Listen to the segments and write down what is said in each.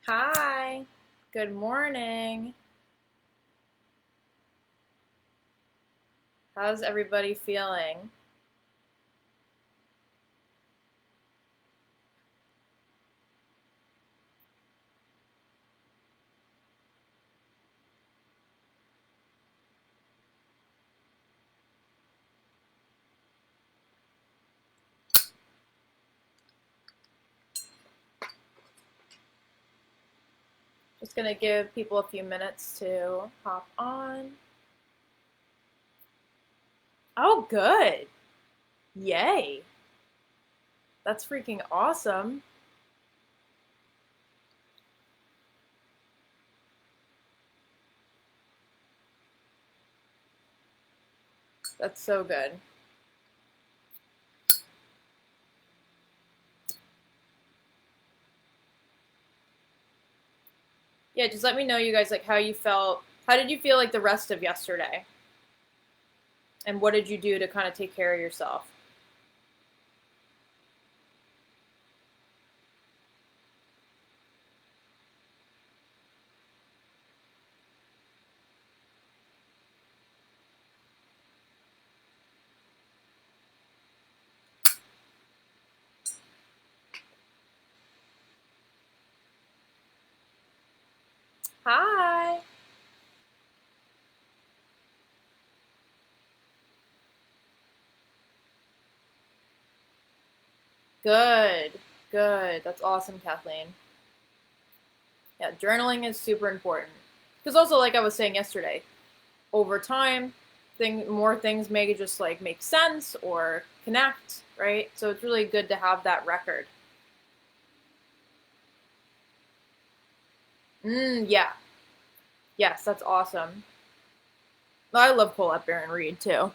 Hi, good morning. How's everybody feeling? Just gonna give people a few minutes to hop on. Oh, good. Yay. That's freaking awesome. That's so good. Yeah, just let me know, you guys, like how you felt. How did you feel like the rest of yesterday? And what did you do to kind of take care of yourself? Hi. Good. Good. That's awesome, Kathleen. Yeah, journaling is super important. Because also, like I was saying yesterday, over time, more things may just like make sense or connect, right? So it's really good to have that record. Yeah. Yes, that's awesome. I love Colette Baron Reed too.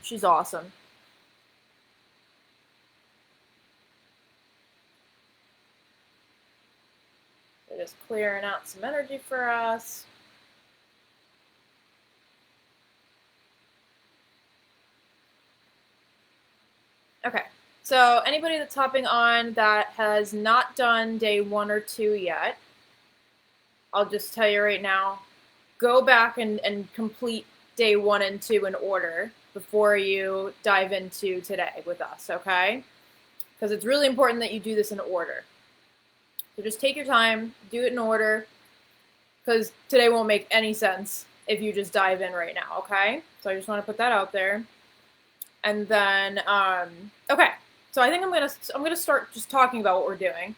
She's awesome. They're just clearing out some energy for us. Okay. So anybody that's hopping on that has not done day 1 or 2 yet, I'll just tell you right now, go back and complete day 1 and 2 in order before you dive into today with us, okay? Because it's really important that you do this in order. So just take your time, do it in order, because today won't make any sense if you just dive in right now, okay? So I just want to put that out there. And then, okay. So I think I'm gonna start just talking about what we're doing.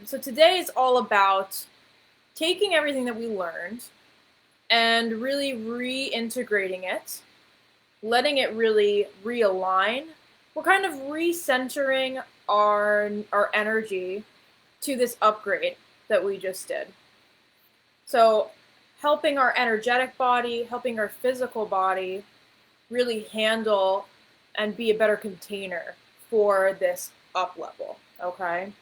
So today is all about taking everything that we learned and really reintegrating it, letting it really realign. We're kind of recentering our energy to this upgrade that we just did. So, helping our energetic body, helping our physical body really handle and be a better container for this up level. Okay?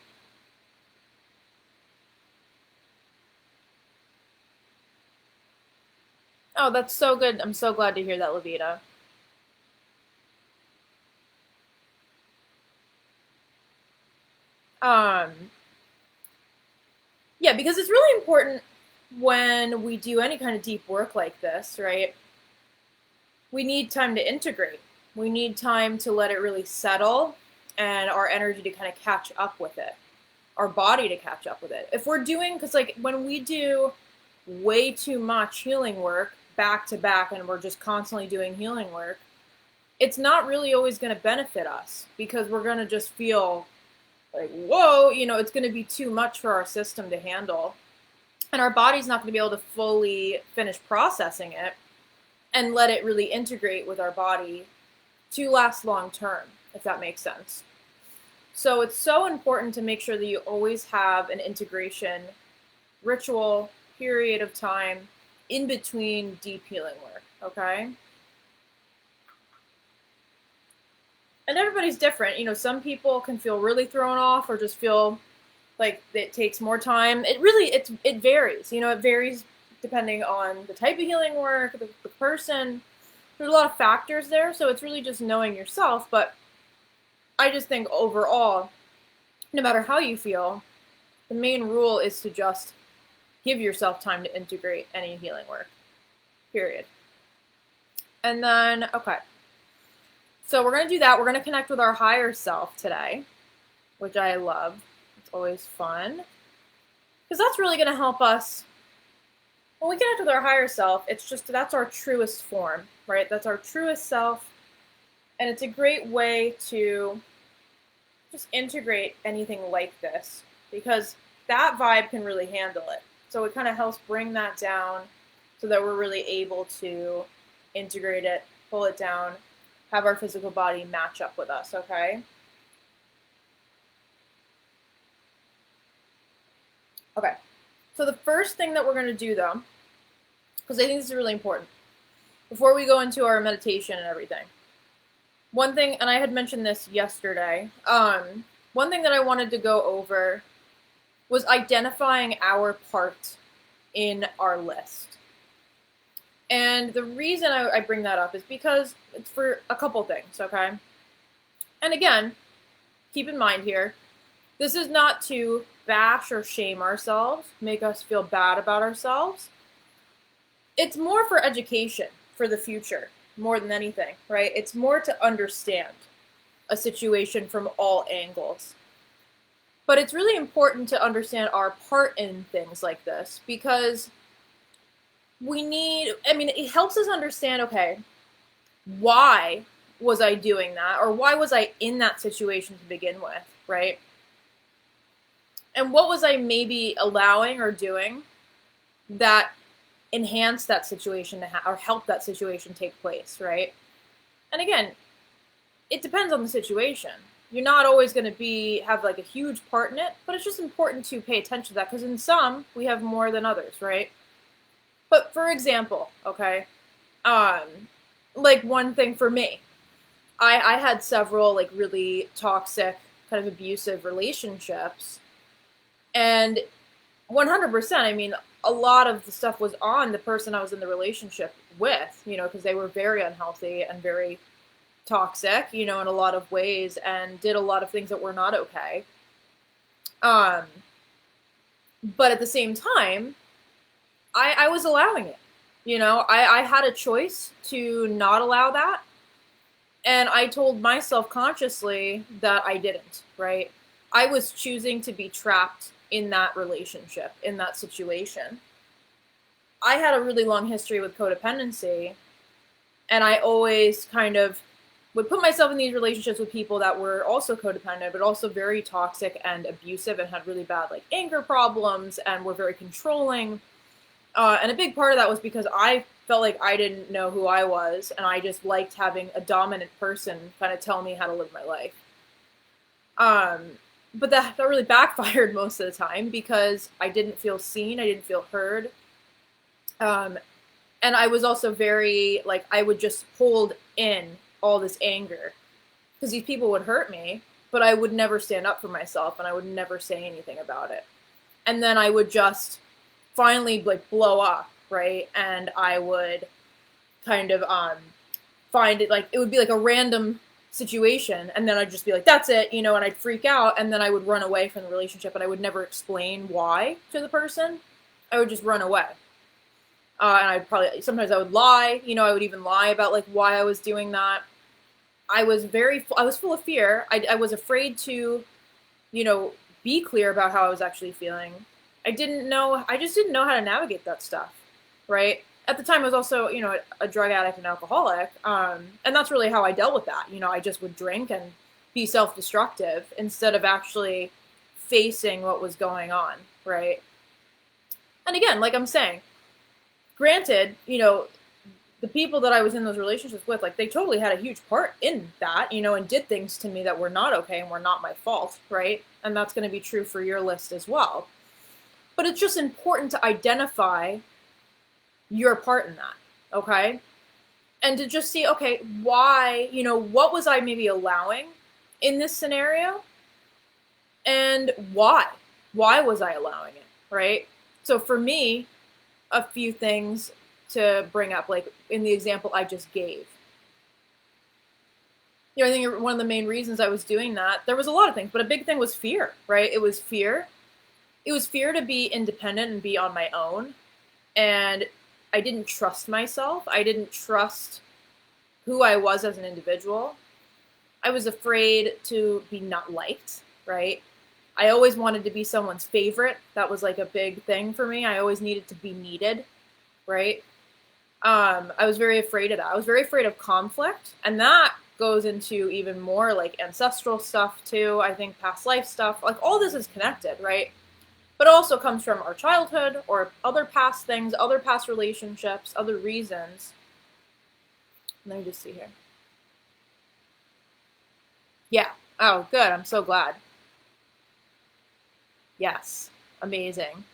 Oh, that's so good. I'm so glad to hear that, Levita. Um, yeah, because it's really important when we do any kind of deep work like this, right? We need time to integrate. We need time to let it really settle and our energy to kind of catch up with it, our body to catch up with it. If we're doing, because like when we do way too much healing work back to back and we're just constantly doing healing work, it's not really always going to benefit us because we're going to just feel like, whoa, it's going to be too much for our system to handle. And our body's not going to be able to fully finish processing it and let it really integrate with our body to last long term, if that makes sense. So it's so important to make sure that you always have an integration ritual period of time in between deep healing work, okay? And everybody's different. Some people can feel really thrown off or just feel like it takes more time. It varies. It varies depending on the type of healing work, the person. There's a lot of factors there, so it's really just knowing yourself. But I just think overall, no matter how you feel, The main rule is to just give yourself time to integrate any healing work, period. And then, okay. So we're going to do that. We're going to connect with our higher self today, which I love. It's always fun. Because that's really going to help us. When we connect with our higher self, it's just, that's our truest form, right? That's our truest self. And it's a great way to just integrate anything like this, because that vibe can really handle it. So it kind of helps bring that down so that we're really able to integrate it, pull it down, have our physical body match up with us, okay? Okay, so the first thing that we're going to do, though, because I think this is really important, before we go into our meditation and everything, one thing, and I had mentioned this yesterday, one thing that I wanted to go over was identifying our part in our list. And the reason I bring that up is because it's for a couple things, okay? And again, keep in mind here, this is not to bash or shame ourselves, make us feel bad about ourselves. It's more for education for the future, more than anything, right? It's more to understand a situation from all angles. But it's really important to understand our part in things like this, because it helps us understand, okay, why was I doing that? Or why was I in that situation to begin with, right? And what was I maybe allowing or doing that enhanced that situation or helped that situation take place, right? And again, it depends on the situation. You're not always going to have like a huge part in it, but it's just important to pay attention to that, because in some we have more than others, right? But for example, okay, like one thing for me, I had several like really toxic, kind of abusive relationships, and 100%, I mean, a lot of the stuff was on the person I was in the relationship with, because they were very unhealthy and very toxic, in a lot of ways, and did a lot of things that were not okay. But at the same time, I was allowing it. I had a choice to not allow that. And I told myself consciously that I didn't, right? I was choosing to be trapped in that relationship, in that situation. I had a really long history with codependency, and I always kind of would put myself in these relationships with people that were also codependent, but also very toxic and abusive, and had really bad like anger problems, and were very controlling. And a big part of that was because I felt like I didn't know who I was, and I just liked having a dominant person kind of tell me how to live my life. But that really backfired most of the time, because I didn't feel seen, I didn't feel heard. And I was also very, like, I would just hold in all this anger, because these people would hurt me, but I would never stand up for myself, and I would never say anything about it. And then I would just finally like blow up, right? And I would kind of find it, like, it would be like a random situation, and then I'd just be like, that's it, and I'd freak out, and then I would run away from the relationship, and I would never explain why to the person. I would just run away. And sometimes I would lie, I would even lie about like why I was doing that. I was full of fear. I was afraid to, be clear about how I was actually feeling. I just didn't know how to navigate that stuff, right? At the time, I was also, a drug addict and alcoholic, and that's really how I dealt with that. I just would drink and be self-destructive instead of actually facing what was going on, right? And again, like I'm saying, granted, the people that I was in those relationships with, like, they totally had a huge part in that, and did things to me that were not okay and were not my fault, right? And that's going to be true for your list as well. But it's just important to identify your part in that, okay? And to just see, okay, why, what was I maybe allowing in this scenario? And why? Why was I allowing it, right? So for me, a few things to bring up, like in the example I just gave. I think one of the main reasons I was doing that, there was a lot of things, but a big thing was fear, right? It was fear. it was fear to be independent and be on my own. And I didn't trust myself. I didn't trust who I was as an individual. I was afraid to be not liked, right? I always wanted to be someone's favorite. That was like a big thing for me. I always needed to be needed, right? I was very afraid of that. I was very afraid of conflict, and that goes into even more like ancestral stuff too. I think past life stuff. Like all this is connected, right? But it also comes from our childhood or other past things, other past relationships, other reasons. Let me just see here. Yeah. Oh, good. I'm so glad. Yes. Amazing.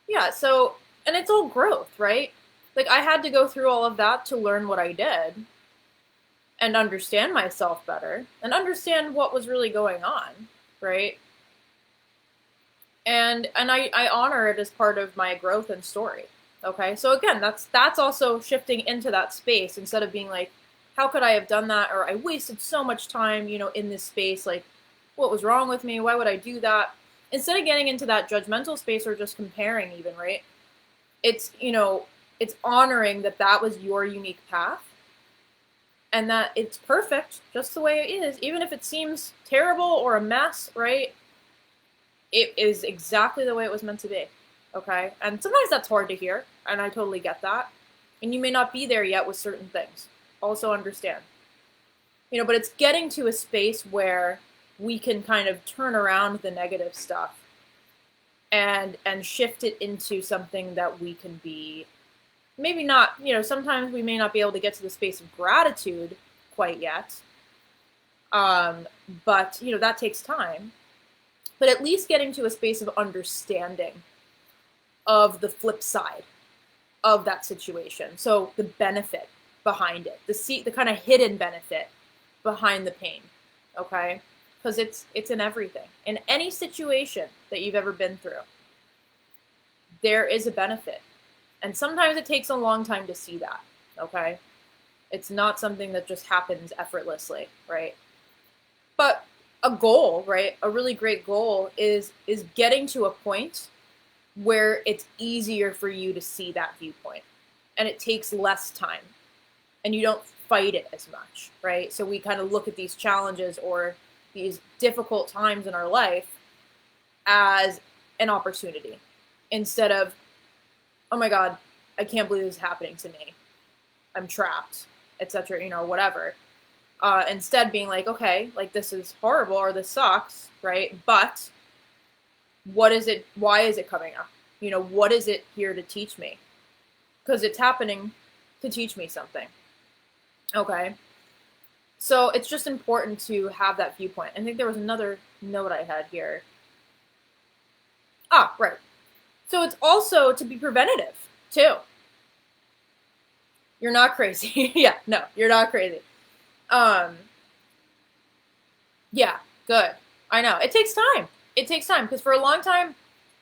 Yeah, so, and it's all growth, right? Like, I had to go through all of that to learn what I did and understand myself better and understand what was really going on, right? And I honor it as part of my growth and story. Okay, so again, that's also shifting into that space instead of being like, how could I have done that? Or I wasted so much time, in this space. Like, what was wrong with me? Why would I do that? Instead of getting into that judgmental space or just comparing, even, right? It's honoring that that was your unique path and that it's perfect just the way it is, even if it seems terrible or a mess, right? It is exactly the way it was meant to be. Okay, and sometimes that's hard to hear, and I totally get that. And you may not be there yet with certain things. Also understand, but it's getting to a space where we can kind of turn around the negative stuff and shift it into something that we can be. Maybe not, sometimes we may not be able to get to the space of gratitude quite yet. But that takes time. But at least getting to a space of understanding of the flip side of that situation. So the benefit behind it, the kind of hidden benefit behind the pain. Okay? Because it's in everything. In any situation that you've ever been through, there is a benefit. And sometimes it takes a long time to see that. Okay? It's not something that just happens effortlessly, right? But a goal, right? A really great goal is getting to a point where it's easier for you to see that viewpoint and it takes less time and you don't fight it as much, right? So we kind of look at these challenges or these difficult times in our life as an opportunity instead of, oh my God, I can't believe this is happening to me. I'm trapped, etc., whatever. Instead being like, okay, like this is horrible or this sucks, right? But what is it? Why is it coming up? What is it here to teach me? Because it's happening to teach me something. Okay. So it's just important to have that viewpoint. I think there was another note I had here. Ah, right. So it's also to be preventative, too. You're not crazy. Yeah, no, you're not crazy. Um, yeah, good. I know. It takes time. It takes time because for a long time,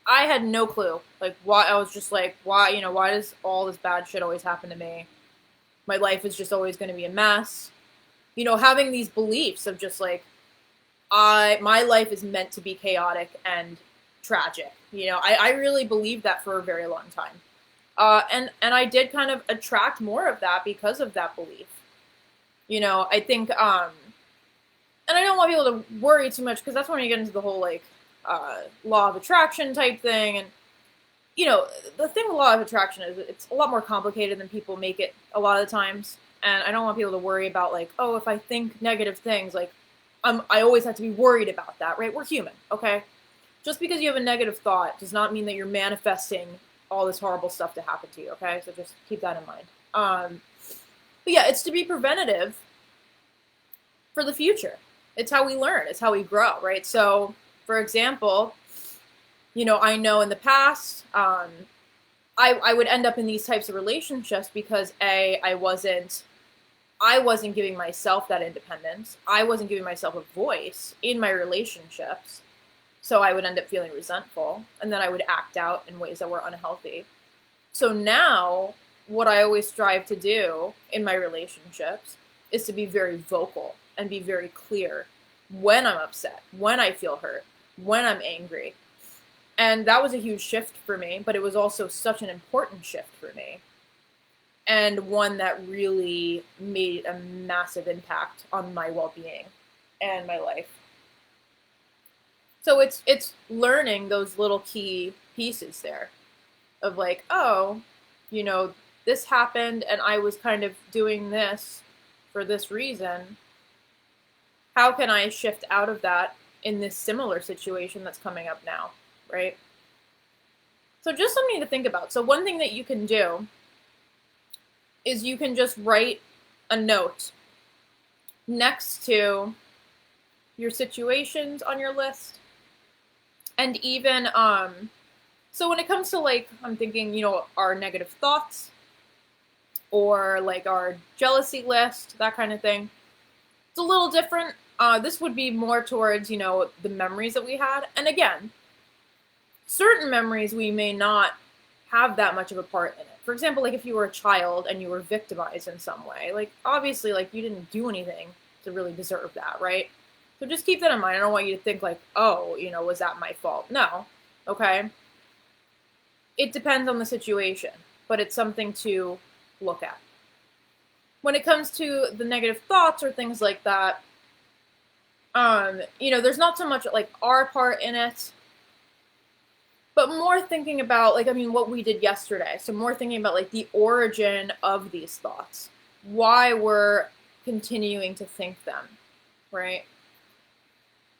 I had no clue. Like, why? I was just like, why does all this bad shit always happen to me? My life is just always going to be a mess. Having these beliefs of just like, my life is meant to be chaotic and tragic. I really believed that for a very long time. And I did kind of attract more of that because of that belief. I think, and I don't want people to worry too much because that's when you get into the whole like law of attraction type thing. And the thing with law of attraction is it's a lot more complicated than people make it a lot of the times. And I don't want people to worry about like, oh, if I think negative things, like I always have to be worried about that, right? We're human, okay? Just because you have a negative thought does not mean that you're manifesting all this horrible stuff to happen to you, okay? So just keep that in mind. But yeah, it's to be preventative for the future. It's how we learn. It's how we grow, right? So, for example, I know in the past, I would end up in these types of relationships because I wasn't giving myself that independence. I wasn't giving myself a voice in my relationships. So I would end up feeling resentful, and then I would act out in ways that were unhealthy. So now, what I always strive to do in my relationships is to be very vocal and be very clear when I'm upset, when I feel hurt, when I'm angry. And that was a huge shift for me, but it was also such an important shift for me. And one that really made a massive impact on my well-being and my life. So it's learning those little key pieces there of like, oh, you know, this happened and I was kind of doing this for this reason. How can I shift out of that in this similar situation that's coming up now, right? So just something to think about. So one thing that you can do is you can just write a note next to your situations on your list. And even so when it comes to like, I'm thinking, you know, our negative thoughts or like our jealousy list, that kind of thing. It's a little different. This would be more towards, you know, the memories that we had. And again, certain memories we may not have that much of a part in it. For example, like if you were a child and you were victimized in some way, like obviously like you didn't do anything to really deserve that, right? So just keep that in mind. I don't want you to think like, oh, you know, was that my fault? No. Okay. It depends on the situation, but it's something to look at. When it comes to the negative thoughts or things like that, you know, there's not so much like our part in it, but more thinking about like, I mean, what we did yesterday. So more thinking about like the origin of these thoughts, why we're continuing to think them, right?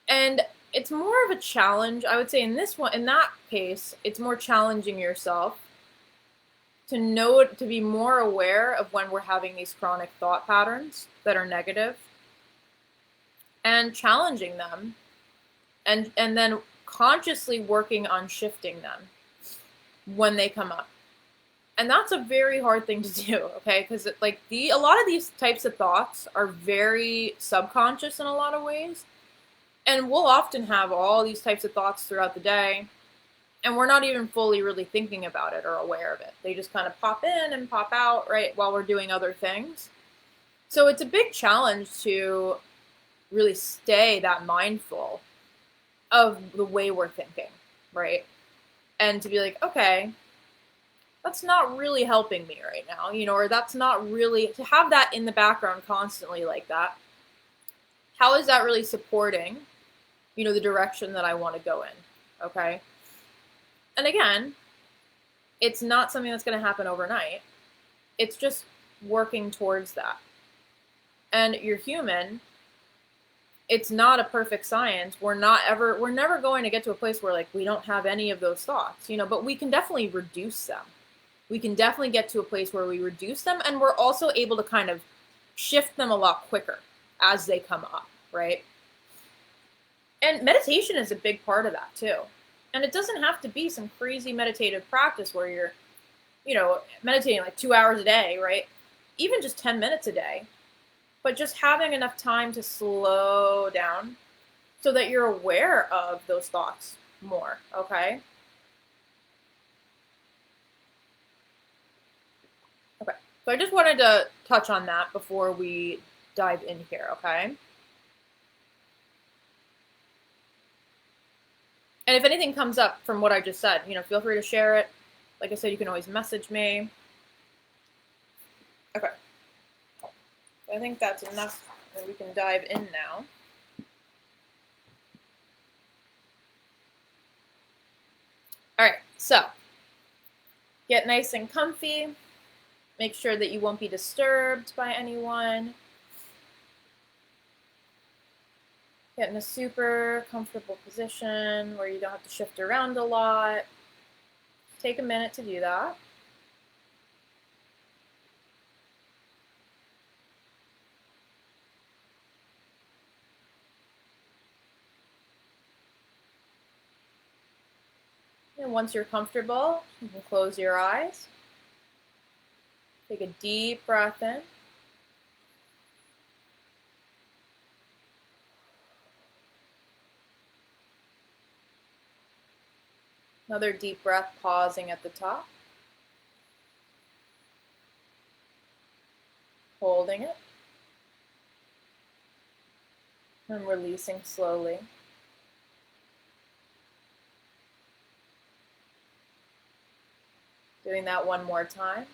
And it's more of a challenge, I would say in this one, in that case, it's more challenging yourself to know, to be more aware of when we're having these chronic thought patterns that are negative and challenging them and then consciously working on shifting them when they come up. And that's a very hard thing to do, okay? Because like a lot of these types of thoughts are very subconscious in a lot of ways. And we'll often have all these types of thoughts throughout the day, and we're not even fully really thinking about it or aware of it. They just kind of pop in and pop out, right, while we're doing other things. So it's a big challenge to really stay that mindful of the way we're thinking, right? And to be like, okay, that's not really helping me right now, you know, or that's not really, to have that in the background constantly like that. How is that really supporting, you know, the direction that I want to go in, okay? And again, it's not something that's going to happen overnight. It's just working towards that. And you're human. It's not a perfect science. We're never going to get to a place where like we don't have any of those thoughts, you know, but we can definitely reduce them. We can definitely get to a place where we reduce them, and we're also able to kind of shift them a lot quicker as they come up, right? And meditation is a big part of that too. And it doesn't have to be some crazy meditative practice where you're, you know, meditating like 2 hours a day, right? Even just 10 minutes a day. But just having enough time to slow down so that you're aware of those thoughts more, okay? Okay. So I just wanted to touch on that before we dive in here, okay? And if anything comes up from what I just said, you know, feel free to share it. Like I said, you can always message me. Okay. I think that's enough, and we can dive in now. All right, so get nice and comfy. Make sure that you won't be disturbed by anyone. Get in a super comfortable position where you don't have to shift around a lot. Take a minute to do that. And once you're comfortable, you can close your eyes. Take a deep breath in. Another deep breath, pausing at the top. Holding it. And releasing slowly. Doing that one more time.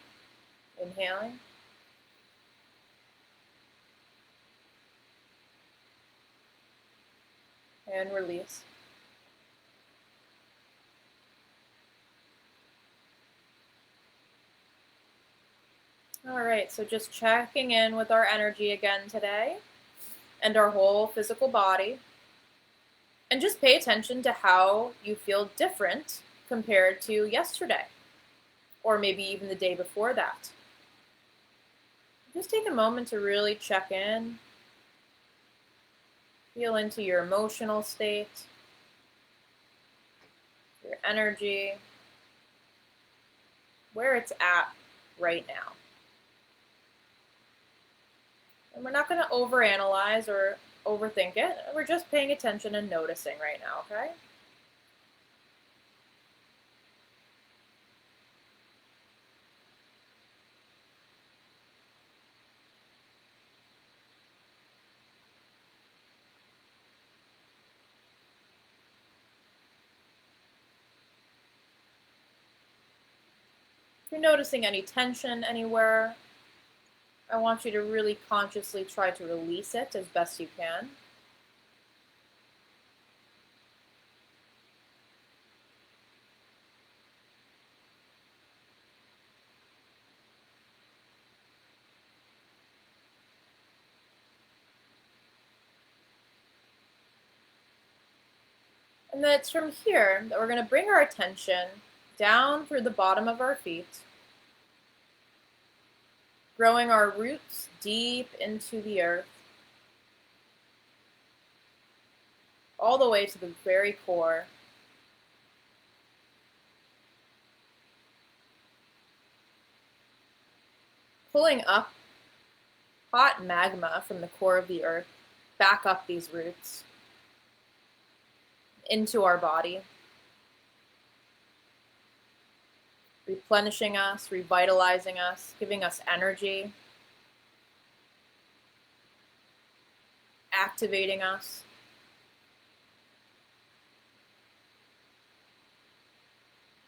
Inhaling. And release. All right, so just checking in with our energy again today and our whole physical body. And just pay attention to how you feel different compared to yesterday, or maybe even the day before that. Just take a moment to really check in, feel into your emotional state, your energy, where it's at right now. And we're not going to overanalyze or overthink it. We're just paying attention and noticing right now, okay? If you're noticing any tension anywhere, I want you to really consciously try to release it as best you can. And then it's from here that we're going to bring our attention down through the bottom of our feet, growing our roots deep into the earth, all the way to the very core. Pulling up hot magma from the core of the earth back up these roots into our body, replenishing us, revitalizing us, giving us energy, activating us.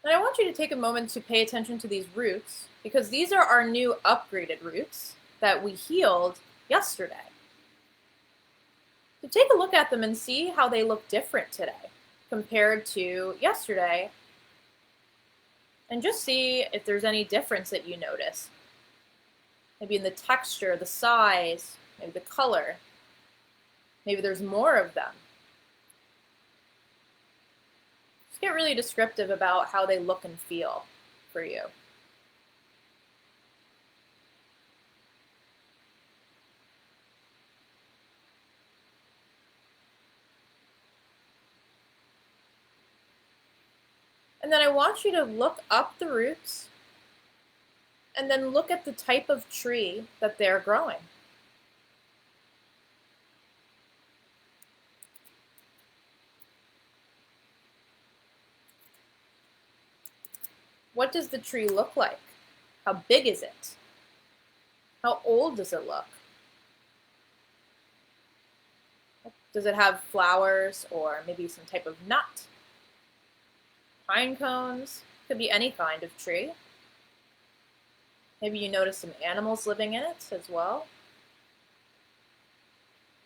And I want you to take a moment to pay attention to these roots, because these are our new upgraded roots that we healed yesterday. So take a look at them and see how they look different today compared to yesterday. And just see if there's any difference that you notice. Maybe in the texture, the size, maybe the color. Maybe there's more of them. Just get really descriptive about how they look and feel for you. And then I want you to look up the roots and then look at the type of tree that they're growing. What does the tree look like? How big is it? How old does it look? Does it have flowers or maybe some type of nut? Pine cones? Could be any kind of tree. Maybe you notice some animals living in it as well.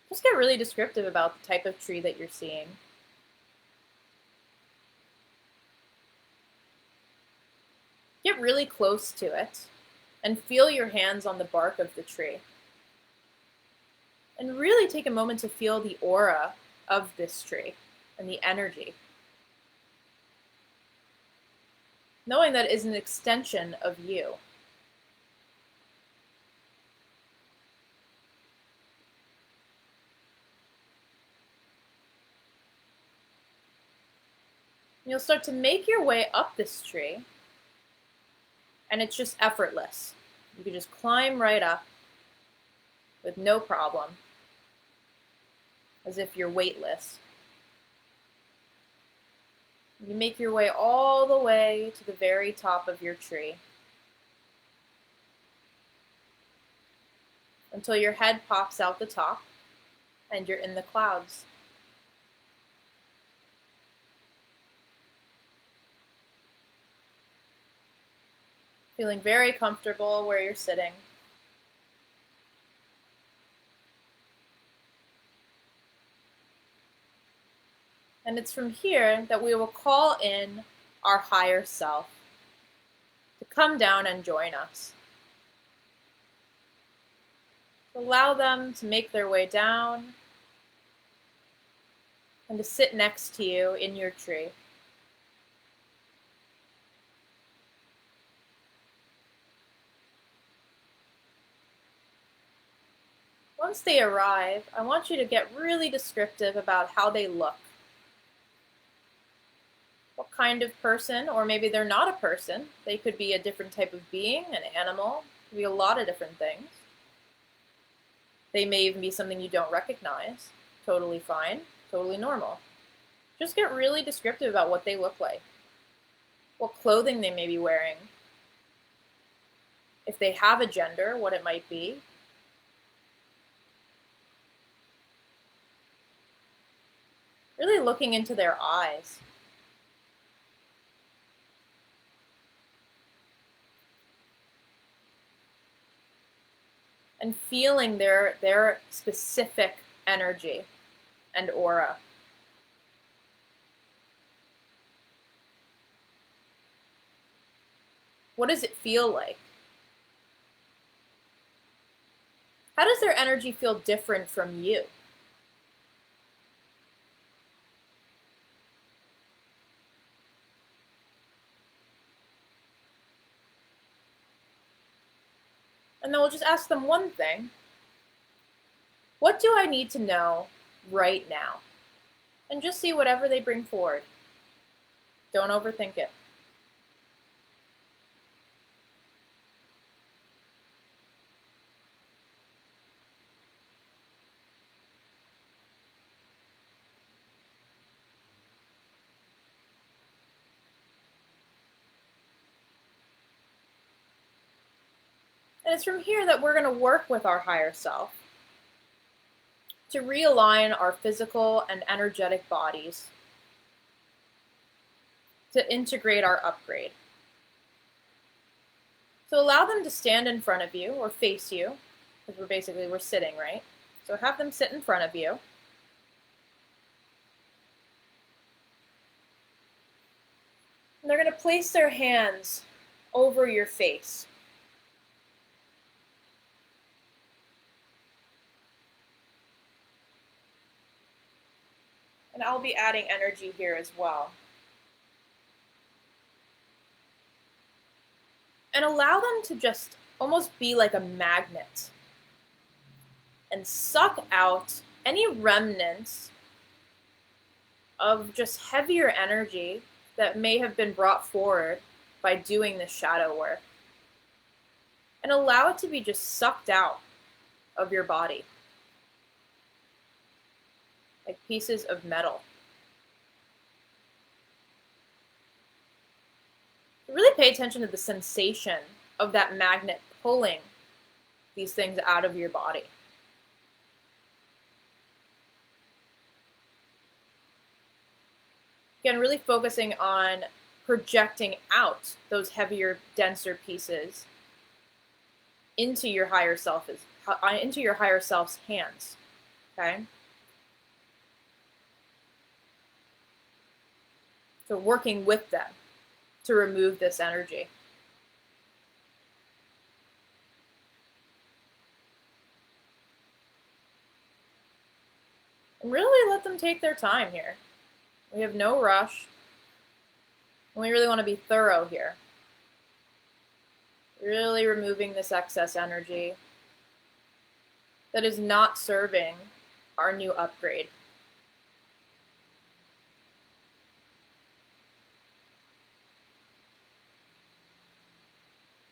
Just get really descriptive about the type of tree that you're seeing. Get really close to it and feel your hands on the bark of the tree. And really take a moment to feel the aura of this tree and the energy. Knowing that it is an extension of you. You'll start to make your way up this tree, and it's just effortless. You can just climb right up with no problem, as if you're weightless. You make your way all the way to the very top of your tree, until your head pops out the top. and you're in the clouds. Feeling very comfortable where you're sitting. And it's from here that we will call in our higher self to come down and join us. Allow them to make their way down and to sit next to you in your tree. Once they arrive, I want you to get really descriptive about how they look. What kind of person, or maybe they're not a person. They could be a different type of being, an animal. It could be a lot of different things. They may even be something you don't recognize. Totally fine, totally normal. Just get really descriptive about what they look like, what clothing they may be wearing, if they have a gender, what it might be. Really looking into their eyes. And feeling their specific energy and aura. What does it feel like? How does their energy feel different from you? And then we'll just ask them one thing. What do I need to know right now? And just see whatever they bring forward. Don't overthink it. And it's from here that we're going to work with our higher self to realign our physical and energetic bodies to integrate our upgrade. So allow them to stand in front of you or face you, because we're sitting, right? So have them sit in front of you. And they're going to place their hands over your face. And I'll be adding energy here as well. And allow them to just almost be like a magnet and suck out any remnants of just heavier energy that may have been brought forward by doing this shadow work. And allow it to be just sucked out of your body. Like pieces of metal. Really pay attention to the sensation of that magnet pulling these things out of your body. Again, really focusing on projecting out those heavier, denser pieces into your higher self's hands. Okay? So working with them to remove this energy. And really let them take their time here. We have no rush. And we really want to be thorough here. Really removing this excess energy that is not serving our new upgrade.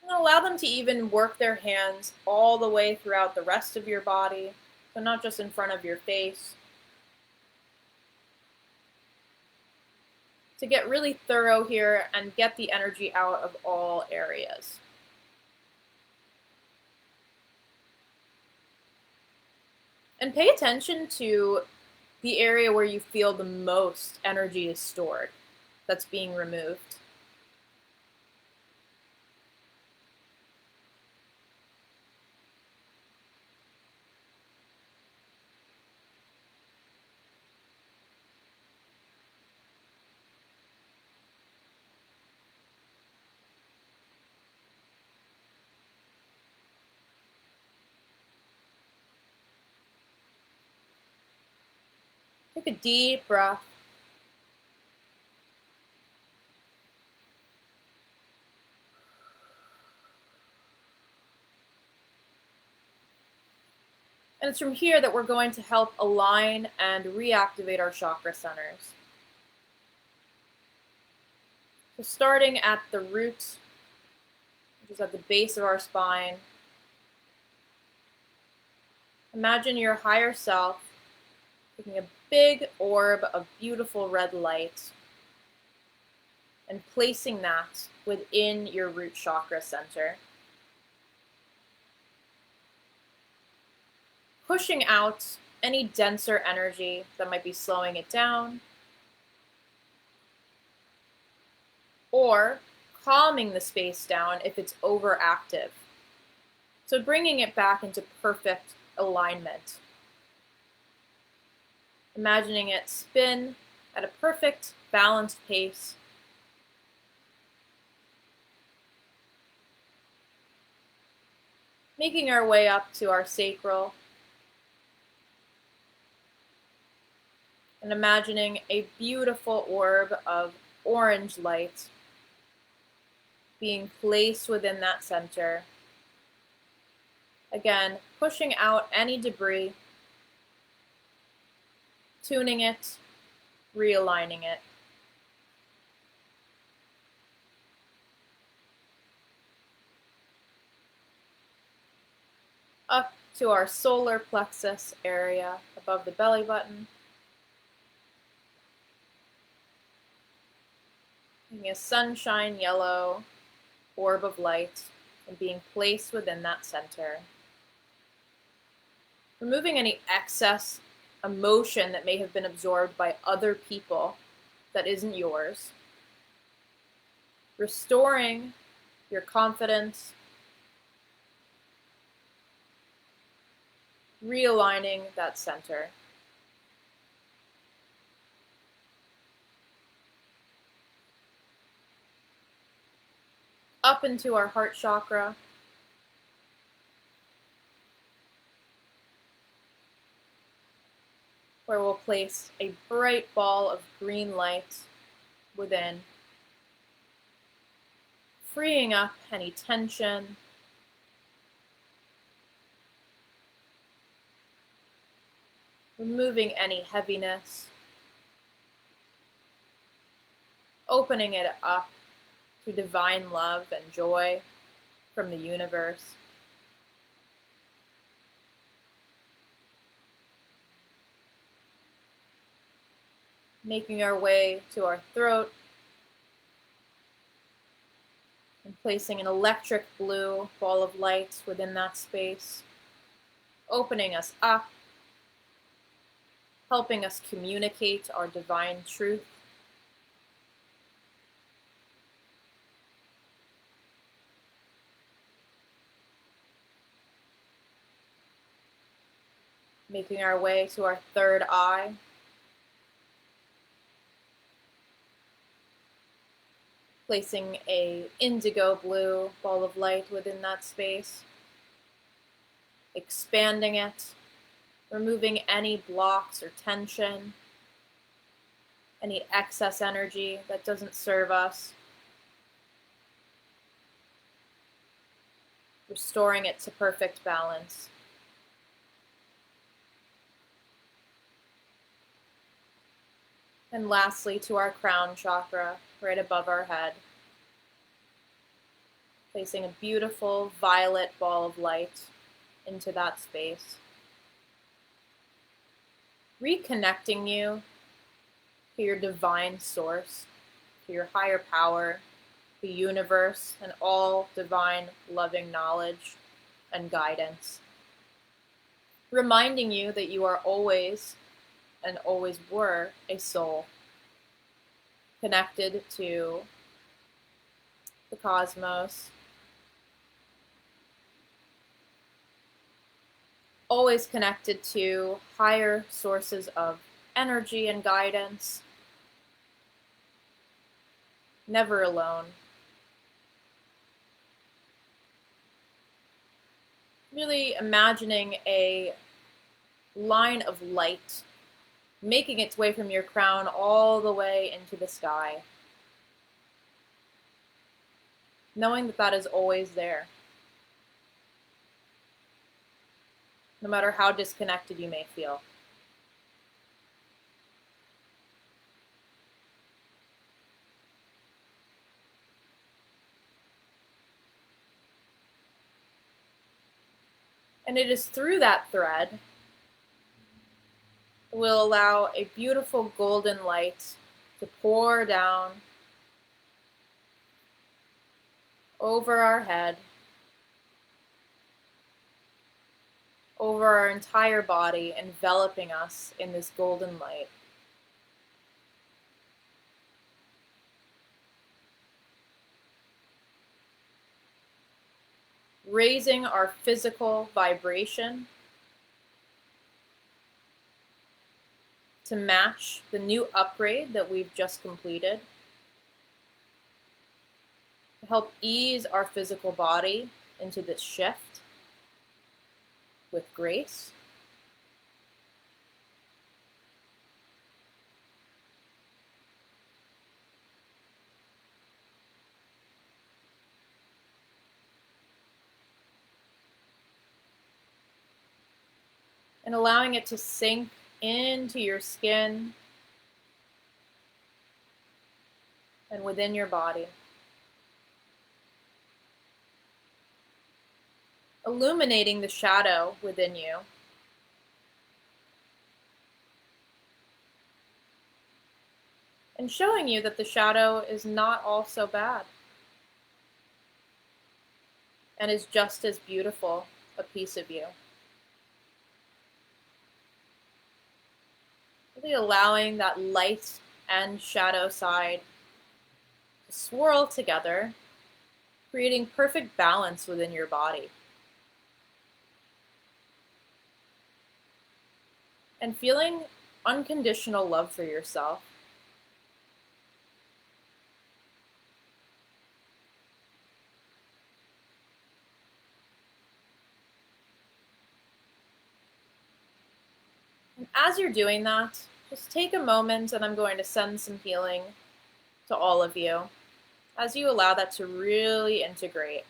And allow them to even work their hands all the way throughout the rest of your body, so not just in front of your face. To get really thorough here and get the energy out of all areas. And pay attention to the area where you feel the most energy is stored that's being removed. Take a deep breath. And it's from here that we're going to help align and reactivate our chakra centers. So starting at the root, which is at the base of our spine, imagine your higher self taking a big orb of beautiful red light and placing that within your root chakra center. Pushing out any denser energy that might be slowing it down, or calming the space down if it's overactive. So bringing it back into perfect alignment. Imagining it spin at a perfect balanced pace. Making our way up to our sacral. And imagining a beautiful orb of orange light being placed within that center. Again, pushing out any debris, tuning it, realigning it. Up to our solar plexus area above the belly button. Making a sunshine yellow orb of light and being placed within that center. Removing any excess emotion that may have been absorbed by other people that isn't yours. Restoring your confidence. Realigning that center. Up into our heart chakra. Where we'll place a bright ball of green light within, freeing up any tension, removing any heaviness, opening it up to divine love and joy from the universe. Making our way to our throat and placing an electric blue ball of light within that space, opening us up, helping us communicate our divine truth. Making our way to our third eye. Placing a indigo blue ball of light within that space. Expanding it, removing any blocks or tension, any excess energy that doesn't serve us. Restoring it to perfect balance. And lastly, to our crown chakra, right above our head. Placing a beautiful violet ball of light into that space. Reconnecting you to your divine source, to your higher power, the universe, and all divine loving knowledge and guidance. reminding you that you are always and always were a soul connected to the cosmos, always connected to higher sources of energy and guidance, never alone. Really imagining a line of light making its way from your crown all the way into the sky, knowing that that is always there, no matter how disconnected you may feel. And it is through that thread that will allow a beautiful golden light to pour down over our head, over our entire body, enveloping us in this golden light. Raising our physical vibration to match the new upgrade that we've just completed, to help ease our physical body into this shift with grace. And allowing it to sink into your skin and within your body. Illuminating the shadow within you. And showing you that the shadow is not all so bad and is just as beautiful a piece of you. Really allowing that light and shadow side to swirl together, creating perfect balance within your body. And feeling unconditional love for yourself. And as you're doing that, just take a moment, and I'm going to send some healing to all of you as you allow that to really integrate.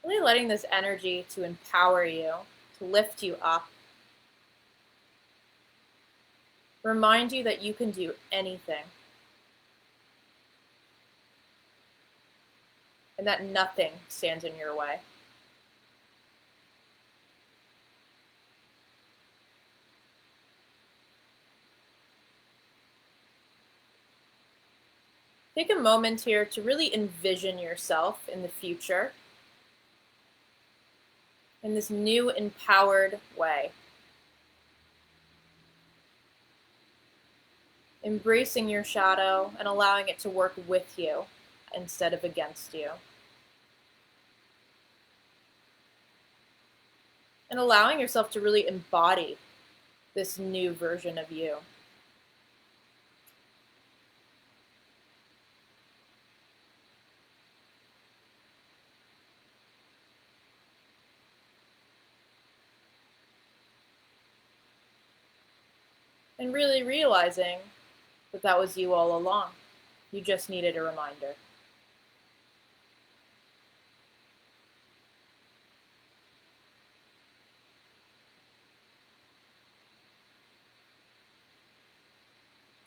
Really letting this energy to empower you, to lift you up. Remind you that you can do anything. And that nothing stands in your way. Take a moment here to really envision yourself in the future in this new empowered way. Embracing your shadow and allowing it to work with you instead of against you. And allowing yourself to really embody this new version of you. And really realizing that that was you all along. You just needed a reminder.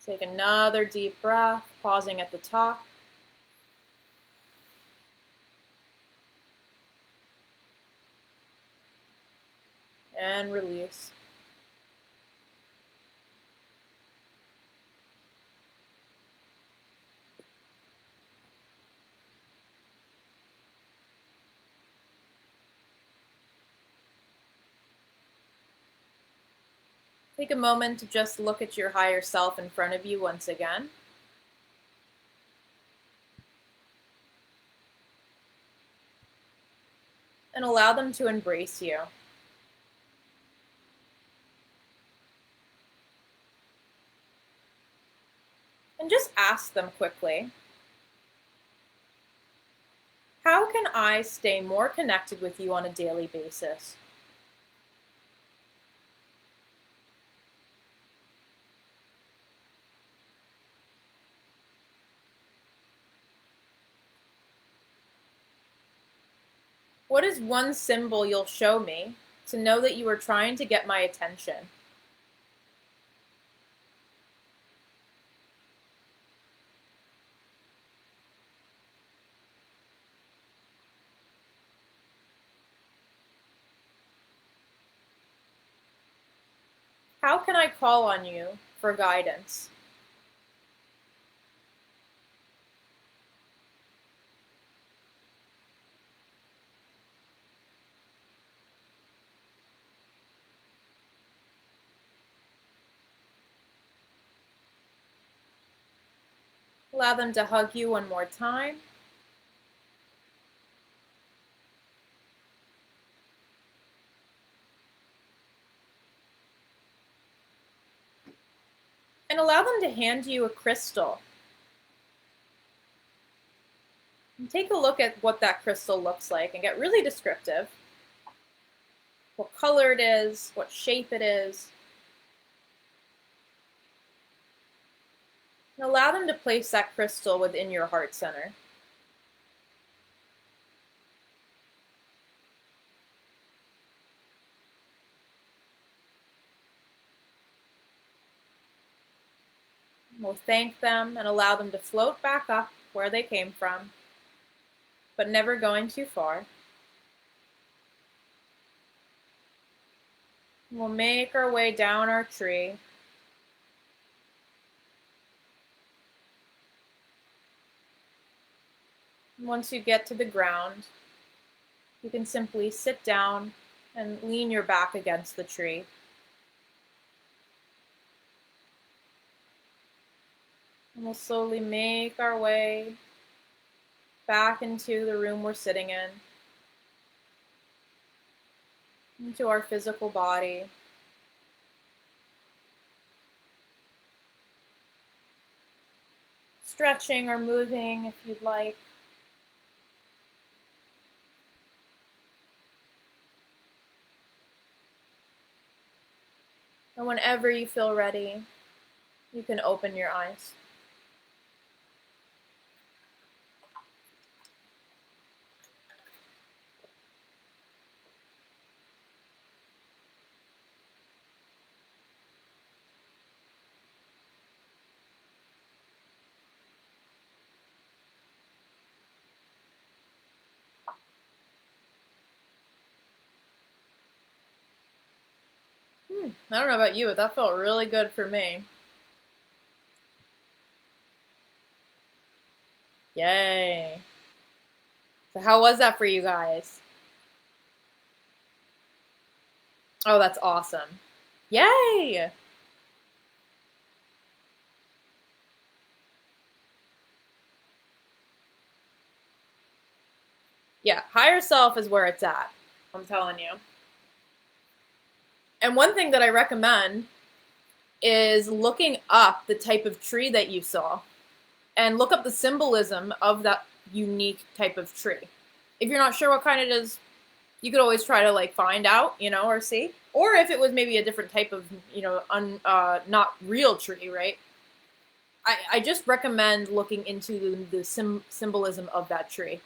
Take another deep breath, pausing at the top. And release. Take a moment to just look at your higher self in front of you once again. And allow them to embrace you. And just ask them quickly, how can I stay more connected with you on a daily basis? What is one symbol you'll show me to know that you are trying to get my attention? How can I call on you for guidance? Allow them to hug you one more time. And allow them to hand you a crystal. And take a look at what that crystal looks like and get really descriptive. What color it is, what shape it is. And allow them to place that crystal within your heart center. We'll thank them and allow them to float back up where they came from, but never going too far. We'll make our way down our tree. Once you get to the ground, you can simply sit down and lean your back against the tree. And we'll slowly make our way back into the room we're sitting in, into our physical body. Stretching or moving if you'd like. And whenever you feel ready, you can open your eyes. I don't know about you, but that felt really good for me. Yay. So how was that for you guys? Oh, that's awesome. Yay! Yeah, higher self is where it's at. I'm telling you. And one thing that I recommend is looking up the type of tree that you saw and look up the symbolism of that unique type of tree. If you're not sure what kind it is, you could always try to like find out, or see. Or if it was maybe a different type of, not real tree, right? I just recommend looking into the symbolism of that tree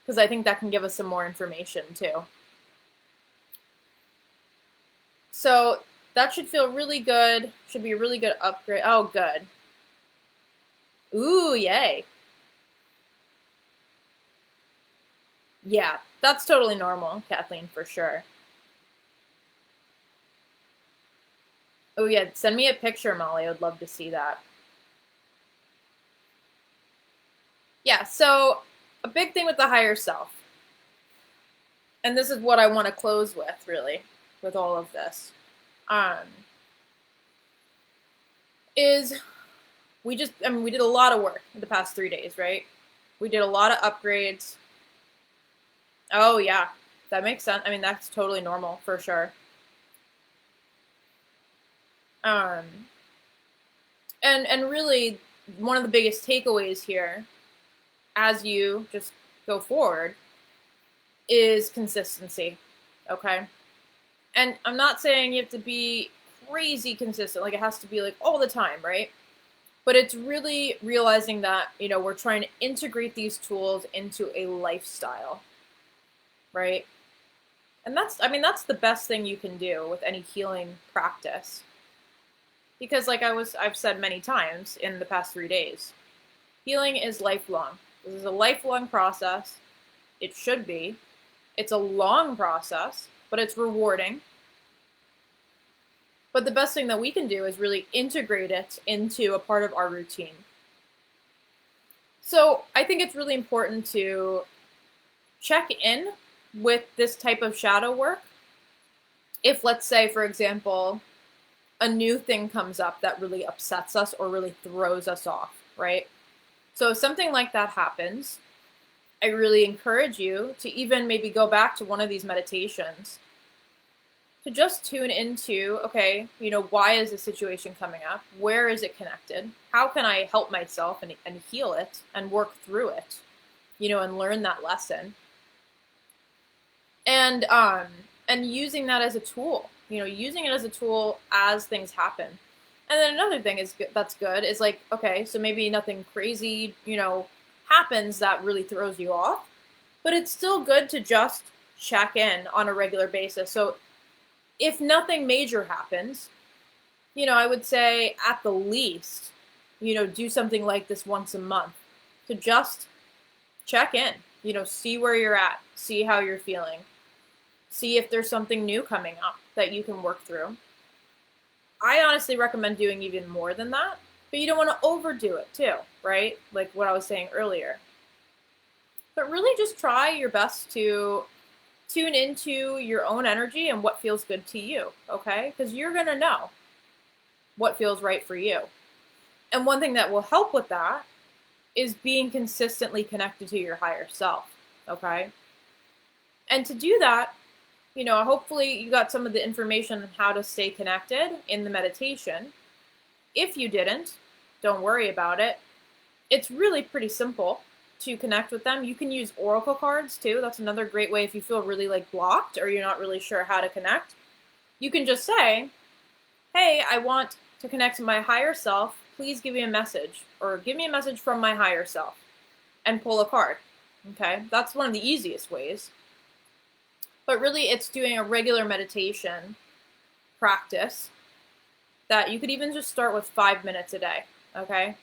because I think that can give us some more information too. So that should feel really good. Should be a really good upgrade. Oh, good. Ooh, yay. Yeah, that's totally normal, Kathleen, for sure. Oh, yeah, send me a picture, Molly. I would love to see that. Yeah, so a big thing with the higher self, and this is what I want to close with, really, with all of this, um, is we did a lot of work in the past 3 days, right? We did a lot of upgrades. Oh, yeah, that makes sense. I mean, that's totally normal, for sure. Um, and really, one of the biggest takeaways here, as you just go forward, is consistency. Okay. And I'm not saying you have to be crazy consistent, like it has to be like all the time, right? But it's really realizing that, we're trying to integrate these tools into a lifestyle, right? And that's the best thing you can do with any healing practice. Because I've said many times in the past 3 days, healing is lifelong. This is a lifelong process. It should be. It's a long process, but it's rewarding. But the best thing that we can do is really integrate it into a part of our routine. So I think it's really important to check in with this type of shadow work. If, let's say, for example, a new thing comes up that really upsets us or really throws us off, right? So if something like that happens, I really encourage you to even maybe go back to one of these meditations to just tune into, okay, why is this situation coming up? Where is it connected? How can I help myself and heal it and work through it, and learn that lesson? And using that as a tool, using it as a tool as things happen. And then another thing that's good is like, okay, so maybe nothing crazy, happens that really throws you off, but it's still good to just check in on a regular basis. So if nothing major happens, I would say at the least, do something like this once a month to just check in, see where you're at, see how you're feeling, see if there's something new coming up that you can work through. I honestly recommend doing even more than that, but you don't want to overdo it too, right? Like what I was saying earlier. But really just try your best to tune into your own energy and what feels good to you, okay? Because you're going to know what feels right for you. And one thing that will help with that is being consistently connected to your higher self, okay? And to do that, hopefully you got some of the information on how to stay connected in the meditation. If you didn't, don't worry about it. It's really pretty simple to connect with them. You can use oracle cards too. That's another great way if you feel really like blocked or you're not really sure how to connect. You can just say, hey, I want to connect to my higher self. Please give me a message, or give me a message from my higher self, and pull a card. Okay, that's one of the easiest ways. But really, it's doing a regular meditation practice that you could even just start with 5 minutes a day. Okay,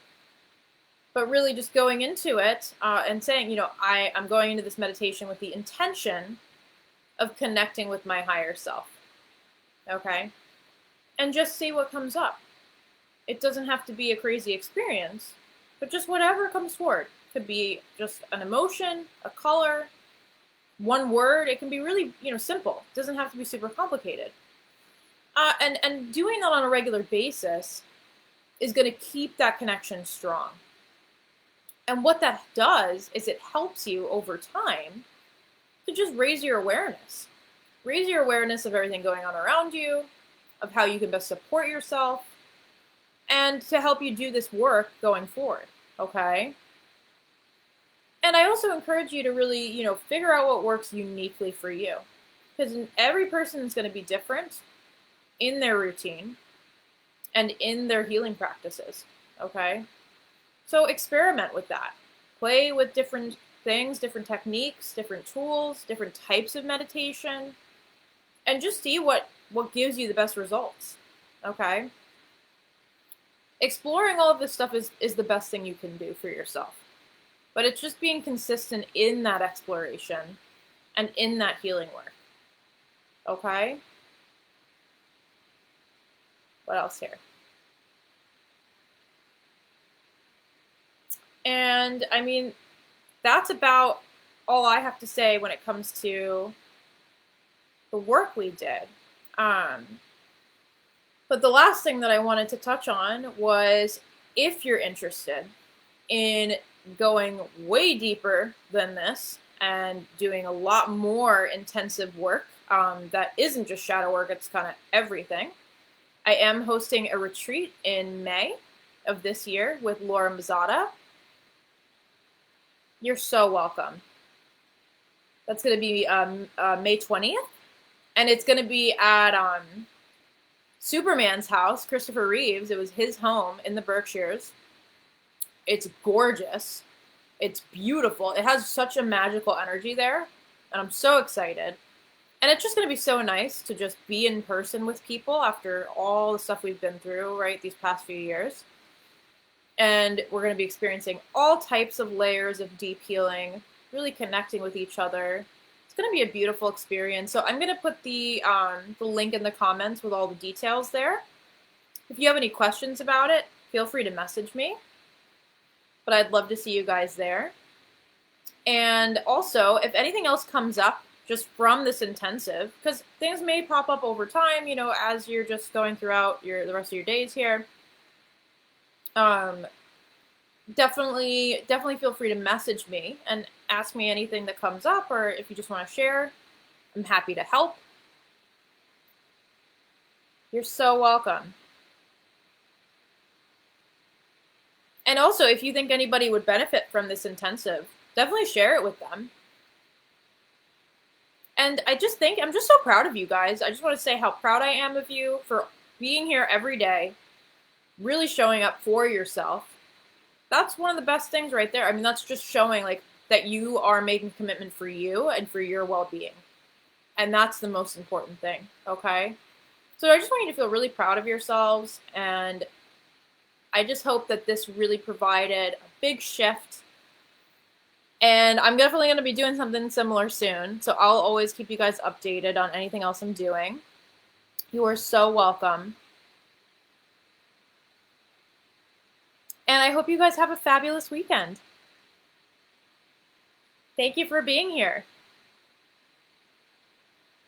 but really just going into it and saying, I'm going into this meditation with the intention of connecting with my higher self. Okay, and just see what comes up. It doesn't have to be a crazy experience, but just whatever comes forward. Could be just an emotion, a color, one word. It can be really, simple. It doesn't have to be super complicated. And doing that on a regular basis is going to keep that connection strong. And what that does is it helps you over time to just raise your awareness. Raise your awareness of everything going on around you, of how you can best support yourself, and to help you do this work going forward, okay? And I also encourage you to really, figure out what works uniquely for you. Because every person is going to be different in their routine and in their healing practices, okay? So experiment with that. Play with different things, different techniques, different tools, different types of meditation, and just see what gives you the best results, okay? exploring all of this stuff is the best thing you can do for yourself. But it's just being consistent in that exploration and in that healing work. Okay? What else here? And I mean, that's about all I have to say when it comes to the work we did. But the last thing that I wanted to touch on was if you're interested in going way deeper than this and doing a lot more intensive work that isn't just shadow work, it's kind of everything. I am hosting a retreat in May of this year with Laura Mazzata. You're so welcome. That's going to be May 20th. And it's going to be at Superman's house, Christopher Reeves. It was his home in the Berkshires. It's gorgeous. It's beautiful. It has such a magical energy there. And I'm so excited. And it's just going to be so nice to just be in person with people after all the stuff we've been through, right, these past few years. And we're going to be experiencing all types of layers of deep healing, really connecting with each other. It's going to be a beautiful experience. So I'm going to put the link in the comments with all the details there. If you have any questions about it, feel free to message me. But I'd love to see you guys there. And also, if anything else comes up just from this intensive, because things may pop up over time, you know, as you're just going throughout the rest of your days here. Definitely feel free to message me and ask me anything that comes up, or if you just want to share, I'm happy to help. You're so welcome. And also, if you think anybody would benefit from this intensive, definitely share it with them. And I'm just so proud of you guys. I just want to say how proud I am of you for being here every day, really showing up for yourself. That's one of the best things right there. I mean, that's just showing like that you are making commitment for you and for your well-being. And that's the most important thing, okay? So I just want you to feel really proud of yourselves, and I just hope that this really provided a big shift. And I'm definitely going to be doing something similar soon, so I'll always keep you guys updated on anything else I'm doing. You are so welcome. And I hope you guys have a fabulous weekend. Thank you for being here.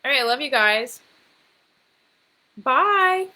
All right, I love you guys. Bye.